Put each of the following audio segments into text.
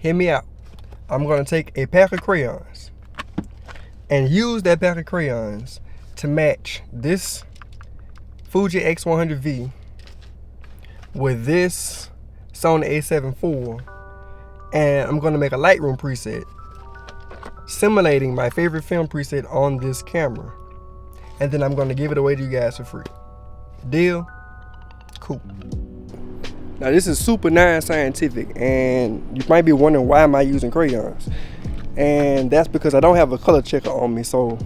hear me out. I'm gonna take a pack of crayons and use that pack of crayons to match this Fuji x100v with this Sony a7 IV, and I'm gonna make a Lightroom preset simulating my favorite film preset on this camera, and then I'm gonna give it away to you guys for free. Deal? Cool. Now this is super non-scientific, and you might be wondering why am I using crayons, and that's because I don't have a color checker on me. So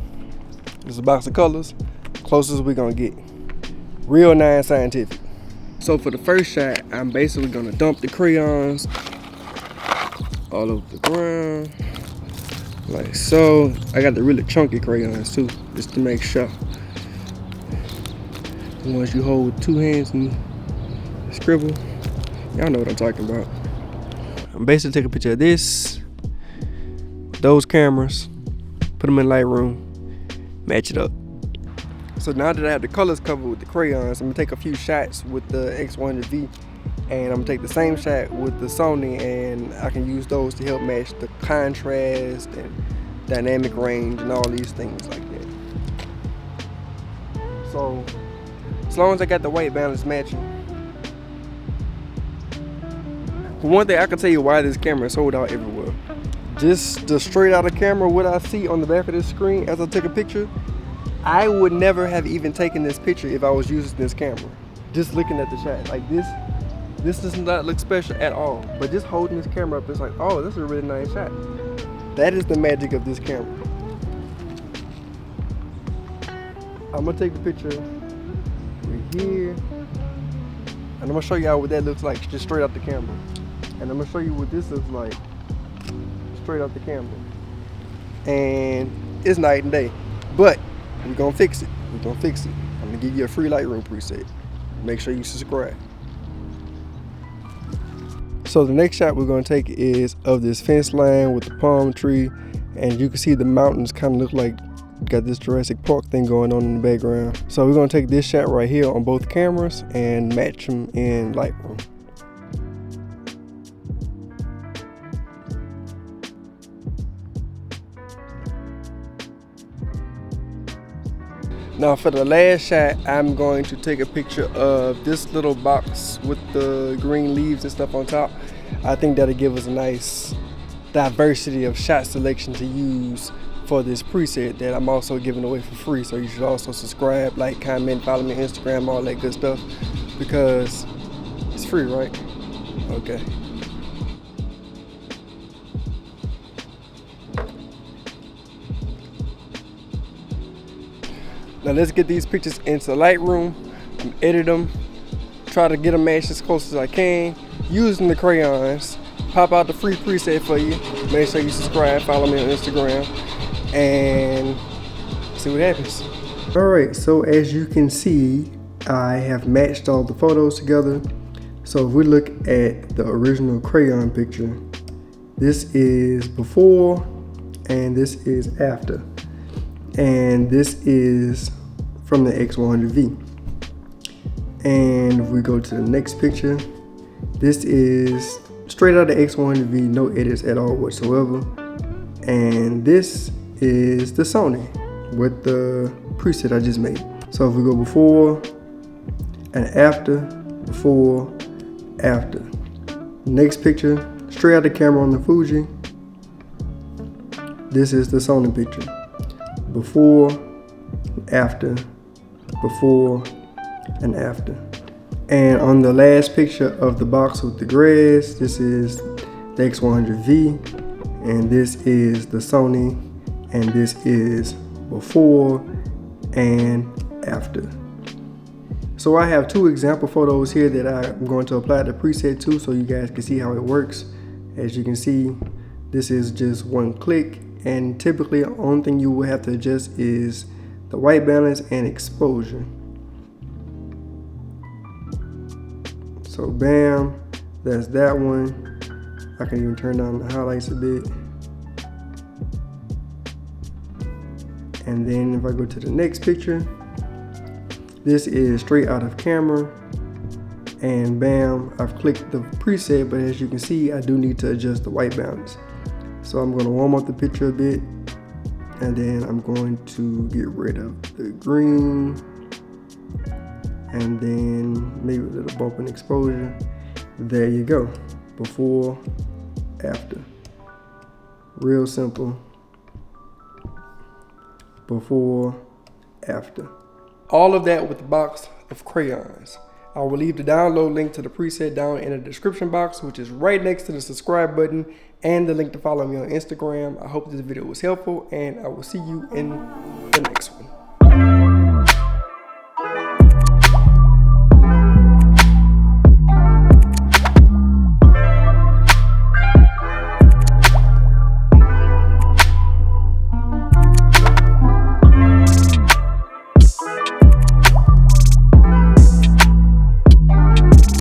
there's a box of colors, closest we're gonna get. Real non-scientific. So for the first shot, I'm basically gonna dump the crayons all over the ground, like so. I got the really chunky crayons too, just to make sure. The ones you hold with 2 hands and scribble. Y'all know what I'm talking about. I'm basically taking a picture of this, those cameras, put them in Lightroom, match it up. So now that I have the colors covered with the crayons, I'm gonna take a few shots with the x100v, and I'm gonna take the same shot with the Sony, and I can use those to help match the contrast and dynamic range and all these things like that. So as long as I got the white balance matching. For one thing, I can tell you why this camera is sold out everywhere. Just the straight out of camera, what I see on the back of this screen as I take a picture, I would never have even taken this picture if I was using this camera. Just looking at the shot, like this does not look special at all. But just holding this camera up, it's like, oh, this is a really nice shot. That is the magic of this camera. I'm gonna take the picture right here, and I'm gonna show y'all what that looks like just straight out the camera. And I'm gonna show you what this looks like straight out the camera. And it's night and day. But we're gonna fix it. We're gonna fix it. I'm gonna give you a free Lightroom preset. Make sure you subscribe. So the next shot we're gonna take is of this fence line with the palm tree, and you can see the mountains kind of look like got this Jurassic Park thing going on in the background. So we're gonna take this shot right here on both cameras and match them in Lightroom. Now for the last shot, I'm going to take a picture of this little box with the green leaves and stuff on top. I think that'll give us a nice diversity of shot selection to use for this preset that I'm also giving away for free. So you should also subscribe, like, comment, follow me on Instagram, all that good stuff, because it's free, right? Okay. Now let's get these pictures into Lightroom, edit them, try to get them matched as close as I can, using the crayons, pop out the free preset for you. Make sure you subscribe, follow me on Instagram, and see what happens. All right, so as you can see, I have matched all the photos together. So if we look at the original crayon picture, this is before and this is after. And this is from the x100v. And if we go to the next picture, this is straight out of the x100v, no edits at all whatsoever. And this is the Sony with the preset I just made. So if we go before and after, before, after. Next picture, straight out the camera on the Fuji. This is the Sony picture. Before, after, before, and after. And on the last picture of the box with the grass, this is the x100v, and this is the Sony, and this is before and after. So I have 2 example photos here that I'm going to apply the preset to so you guys can see how it works. As you can see, this is just 1 click. And typically the only thing you will have to adjust is the white balance and exposure. So bam, that's that one. I can even turn down the highlights a bit. And then if I go to the next picture, this is straight out of camera. and bam, I've clicked the preset, but as you can see, I do need to adjust the white balance. So I'm gonna warm up the picture a bit, and then I'm going to get rid of the green, and then maybe a little bump in exposure. There you go, before, after. Real simple, before, after. All of that with the box of crayons. I will leave the download link to the preset down in the description box, which is right next to the subscribe button, and the link to follow me on Instagram. I hope this video was helpful, and I will see you in the next one.